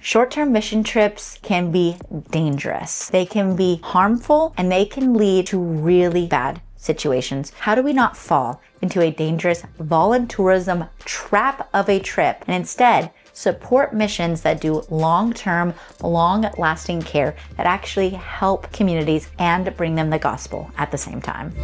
Short-term mission trips can be dangerous. They can be harmful and they can lead to really bad situations. How do we not fall into a dangerous volunteerism trap of a trip and instead support missions that do long-term, long-lasting care that actually help communities and bring them the gospel at the same time?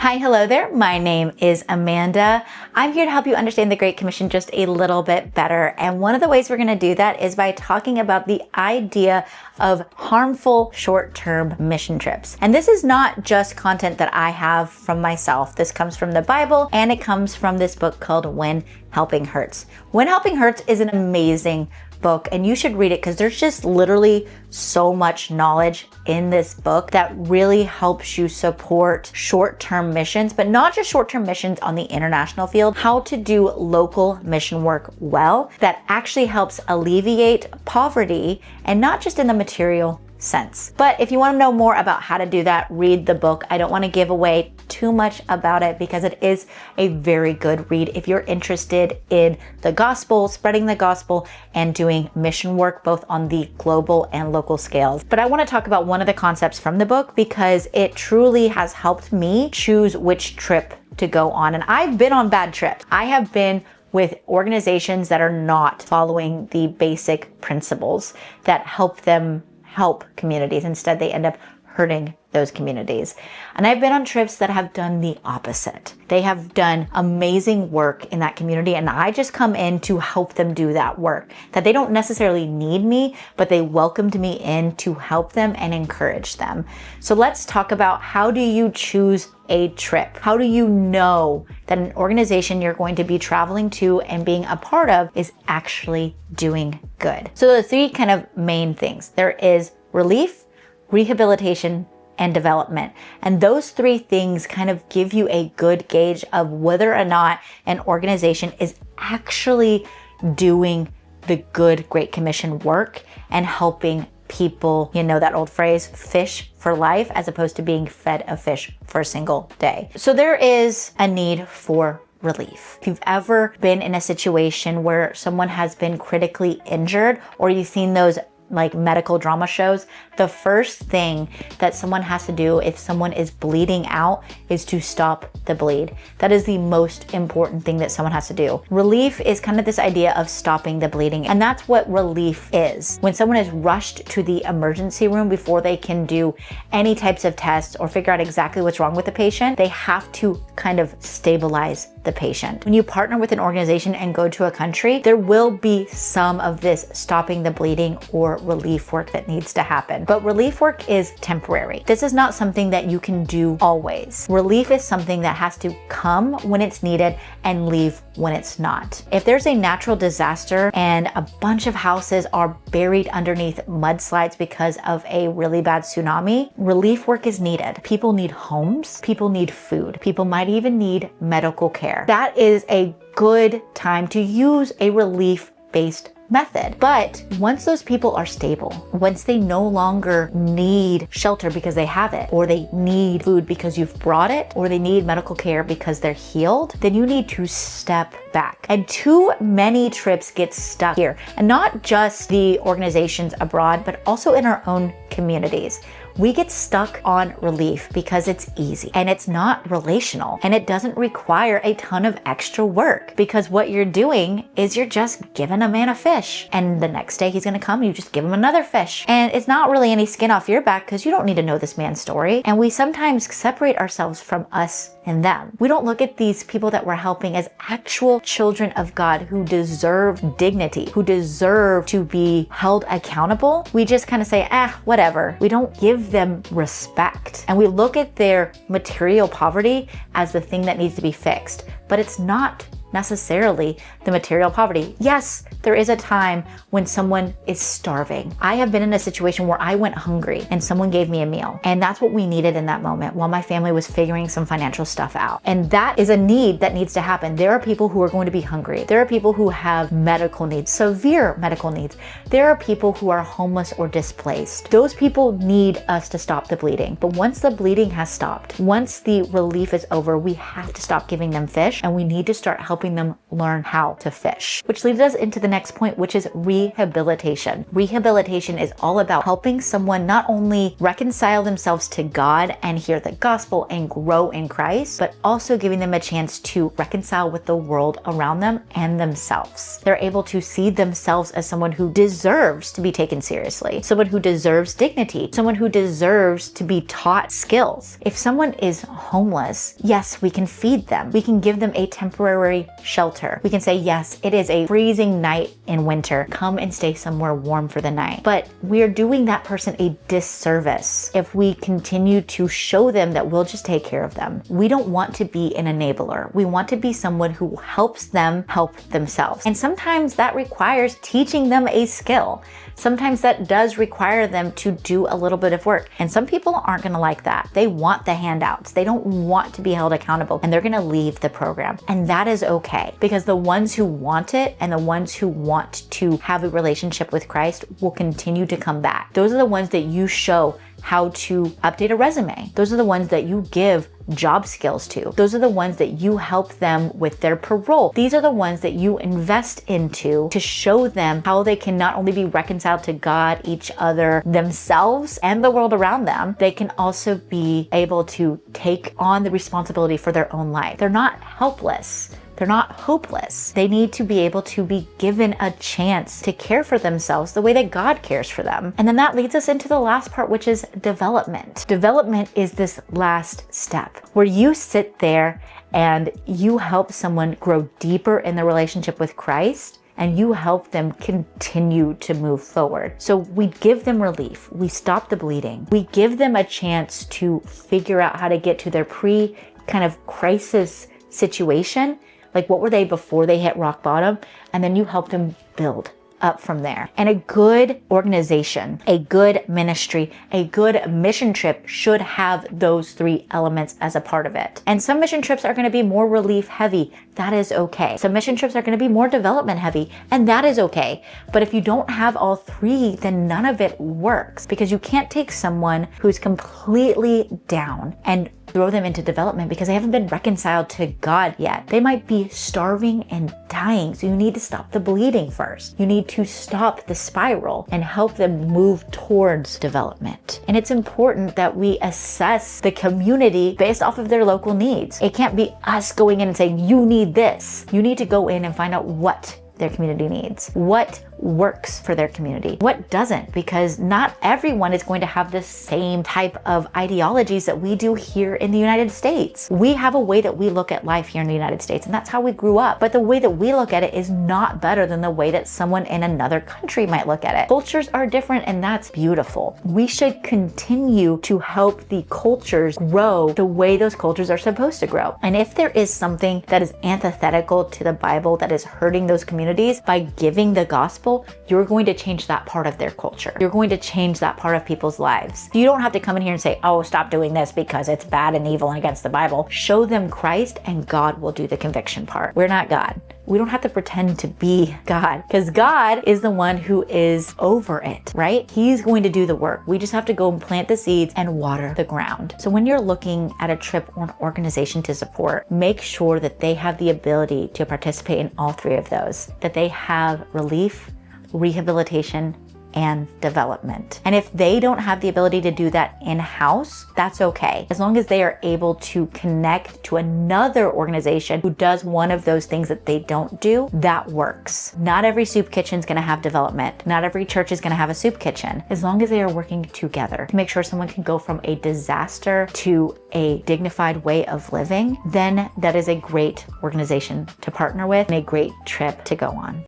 Hi, hello there. My name is Amanda. I'm here to help you understand the Great Commission just a little bit better. And one of the ways we're going to do that is by talking about the idea of harmful short-term mission trips. And this is not just content that I have from myself. This comes from the Bible and it comes from this book called When Helping Hurts. When Helping Hurts is an amazing book and you should read it because there's just literally so much knowledge in this book that really helps you support short-term missions, but not just short-term missions on the international field, how to do local mission work well that actually helps alleviate poverty and not just in the material sense. But if you want to know more about how to do that, read the book. I don't want to give away too much about it because it is a very good read if you're interested in the gospel, spreading the gospel, and doing mission work both on the global and local scales. But I want to talk about one of the concepts from the book because it truly has helped me choose which trip to go on. And I've been on bad trips. I have been with organizations that are not following the basic principles that help them help communities. Instead, they end up hurting those communities. And I've been on trips that have done the opposite. They have done amazing work in that community and I just come in to help them do that work. That they don't necessarily need me, but they welcomed me in to help them and encourage them. So let's talk about how do you choose a trip? How do you know that an organization you're going to be traveling to and being a part of is actually doing good? So the three kind of main things. There is relief, rehabilitation, and development. And those three things kind of give you a good gauge of whether or not an organization is actually doing the good Great Commission work and helping people, you know that old phrase, fish for life, as opposed to being fed a fish for a single day. So there is a need for relief. If you've ever been in a situation where someone has been critically injured, or you've seen those like medical drama shows, the first thing that someone has to do if someone is bleeding out is to stop the bleed. That is the most important thing that someone has to do. Relief is kind of this idea of stopping the bleeding, and that's what relief is. When someone is rushed to the emergency room before they can do any types of tests or figure out exactly what's wrong with the patient, they have to kind of stabilize the patient. When you partner with an organization and go to a country, there will be some of this stopping the bleeding or relief work that needs to happen. But relief work is temporary. This is not something that you can do always. Relief is something that has to come when it's needed and leave when it's not. If there's a natural disaster and a bunch of houses are buried underneath mudslides because of a really bad tsunami, relief work is needed. People need homes, people need food, people might even need medical care. That is a good time to use a relief-based method. But once those people are stable, once they no longer need shelter because they have it, or they need food because you've brought it, or they need medical care because they're healed, then you need to step back. And too many trips get stuck here. And not just the organizations abroad, but also in our own communities. We get stuck on relief because it's easy and it's not relational and it doesn't require a ton of extra work, because what you're doing is you're just giving a man a fish and the next day he's gonna come and you just give him another fish. And it's not really any skin off your back because you don't need to know this man's story. And we sometimes separate ourselves from us and them. We don't look at these people that we're helping as actual children of God who deserve dignity, who deserve to be held accountable. We just kind of say, whatever. We don't give them respect. And we look at their material poverty as the thing that needs to be fixed. But it's not necessarily the material poverty. Yes, there is a time when someone is starving. I have been in a situation where I went hungry and someone gave me a meal. And that's what we needed in that moment while my family was figuring some financial stuff out. And that is a need that needs to happen. There are people who are going to be hungry. There are people who have medical needs, severe medical needs. There are people who are homeless or displaced. Those people need us to stop the bleeding. But once the bleeding has stopped, once the relief is over, we have to stop giving them fish, and we need to start helping them learn how to fish. Which leads us into the next point, which is rehabilitation. Rehabilitation is all about helping someone not only reconcile themselves to God and hear the gospel and grow in Christ, but also giving them a chance to reconcile with the world around them and themselves. They're able to see themselves as someone who deserves to be taken seriously, someone who deserves dignity, someone who deserves to be taught skills. If someone is homeless, yes, we can feed them. We can give them a temporary shelter. We can say, yes, it is a freezing night in winter. Come and stay somewhere warm for the night. But we are doing that person a disservice if we continue to show them that we'll just take care of them. We don't want to be an enabler. We want to be someone who helps them help themselves. And sometimes that requires teaching them a skill. Sometimes that does require them to do a little bit of work. And some people aren't going to like that. They want the handouts. They don't want to be held accountable, and they're going to leave the program. And that is okay, because the ones who want it and the ones who want to have a relationship with Christ will continue to come back. Those are the ones that you show how to update a resume. Those are the ones that you give job skills to. Those are the ones that you help them with their parole. These are the ones that you invest into to show them how they can not only be reconciled to God, each other, themselves, and the world around them, they can also be able to take on the responsibility for their own life. They're not helpless. They're not hopeless. They need to be able to be given a chance to care for themselves the way that God cares for them. And then that leads us into the last part, which is development. Development is this last step where you sit there and you help someone grow deeper in their relationship with Christ, and you help them continue to move forward. So we give them relief. We stop the bleeding. We give them a chance to figure out how to get to their kind of crisis situation. Like, what were they before they hit rock bottom? And then you help them build up from there. And a good organization, a good ministry, a good mission trip should have those three elements as a part of it. And some mission trips are going to be more relief heavy. That is okay. Some mission trips are going to be more development heavy, and that is okay. But if you don't have all three, then none of it works, because you can't take someone who's completely down and throw them into development because they haven't been reconciled to God yet. They might be starving and dying. So you need to stop the bleeding first. You need to stop the spiral and help them move towards development. And it's important that we assess the community based off of their local needs. It can't be us going in and saying, you need this. You need to go in and find out what their community needs, what works for their community, what doesn't, because not everyone is going to have the same type of ideologies that we do here in the United States. We have a way that we look at life here in the United States, and that's how we grew up. But the way that we look at it is not better than the way that someone in another country might look at it. Cultures are different, and that's beautiful. We should continue to help the cultures grow the way those cultures are supposed to grow. And if there is something that is antithetical to the Bible that is hurting those communities, by giving the gospel, you're going to change that part of their culture. You're going to change that part of people's lives. You don't have to come in here and say, oh, stop doing this because it's bad and evil and against the Bible. Show them Christ, and God will do the conviction part. We're not God. We don't have to pretend to be God, because God is the one who is over it, right? He's going to do the work. We just have to go and plant the seeds and water the ground. So when you're looking at a trip or an organization to support, make sure that they have the ability to participate in all three of those, that they have relief, rehabilitation, and development. And if they don't have the ability to do that in-house, that's okay. As long as they are able to connect to another organization who does one of those things that they don't do, that works. Not every soup kitchen is going to have development. Not every church is going to have a soup kitchen. As long as they are working together to make sure someone can go from a disaster to a dignified way of living, then that is a great organization to partner with and a great trip to go on.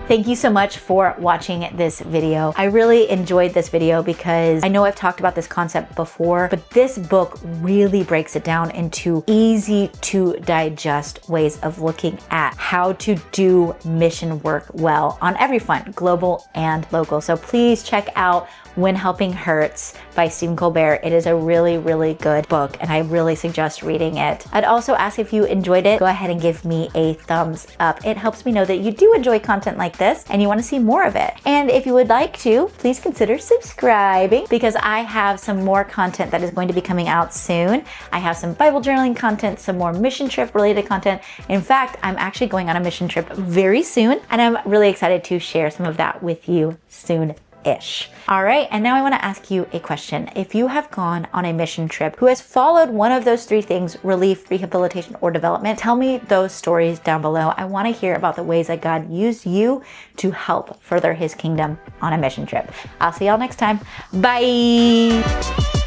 Thank you so much for watching this video. I really enjoyed this video because I know I've talked about this concept before, but this book really breaks it down into easy to digest ways of looking at how to do mission work well on every front, global and local. So please check out When Helping Hurts by Stephen Colbert. It is a really, really good book, and I really suggest reading it. I'd also ask if you enjoyed it, go ahead and give me a thumbs up. It helps me know that you do enjoy content like this and you want to see more of it. And if you would like to, please consider subscribing, because I have some more content that is going to be coming out soon. I have some Bible journaling content, some more mission trip related content. In fact, I'm actually going on a mission trip very soon, and I'm really excited to share some of that with you soon-ish. All right, and now I want to ask you a question. If you have gone on a mission trip who has followed one of those three things, relief, rehabilitation, or development, tell me those stories down below. I want to hear about the ways that God used you to help further his kingdom on a mission trip. I'll see y'all next time. Bye.